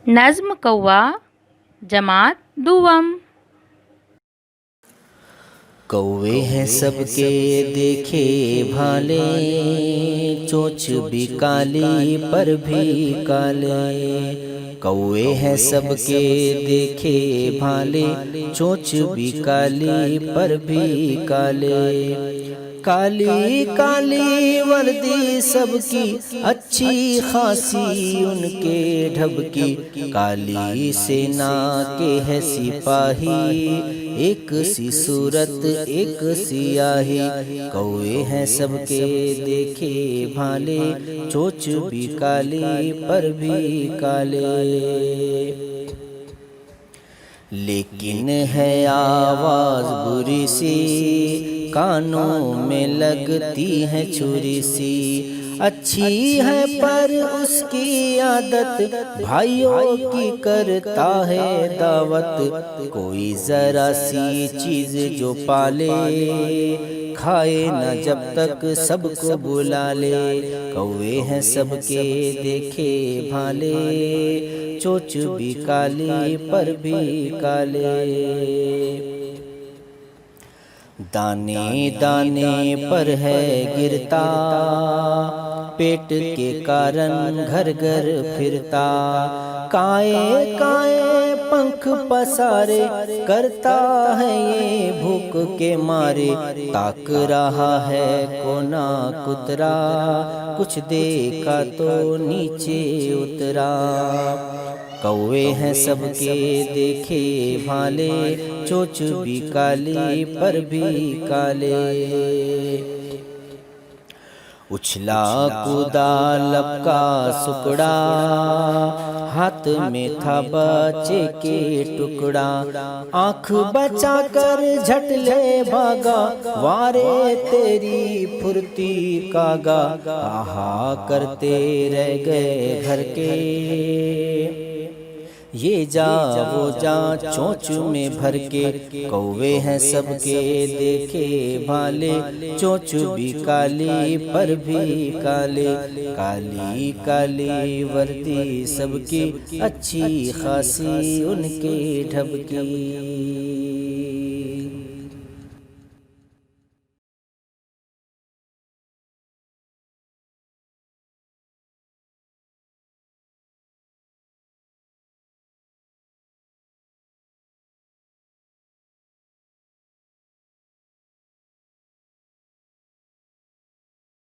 नज़्म कौवा जमात दुवम। कौवे हैं सबके देखे भाले, चोंच भी काली पर भी काले। कौवे हैं सबके देखे भाले, चोंच भी काली पर भी काले। काली काली वर्दी सबकी अच्छी खासी उनके ढबकी, काली सेना के है सिपाही, एक सी सूरत एक सियाही। कौवे हैं सबके देखे भाले, चोंच भी काली पर भी काले। लेकिन है आवाज़ बुरी सी, कानों में लगती है छुरी सी। अच्छी है पर उसकी आदत, भाइयों की करता है दावत। कोई ज़रा सी चीज़ जो पाले, खाए न जब तक सबको बुला ले। कौवे हैं सबके देखे भाले, चोंच भी काली पर भी काले। दाने दाने पर है गिरता, पेट के कारण घर घर फिरता। काए काए पंख पसारे, करता है ये भूख के मारे। ताक रहा है कोना कुतरा, कुछ देखा तो नीचे उतरा। कौवे हैं सबके देखे भाले, चोंच भी काली पर भी काले। उछला कूदा लपका सुकड़ा, हाथ में था बच्चे के टुकड़ा। आँख बचा कर झट ले भागा, वारे तेरी फुर्ती कागा। आहा करते रह गए घर के, ये जा वो जा चोंच में भर के। कौवे हैं सबके देखे भाले, चोंच भी काली पर भी काले। काली काली वर्दी सबकी अच्छी खासी उनके ढबकी।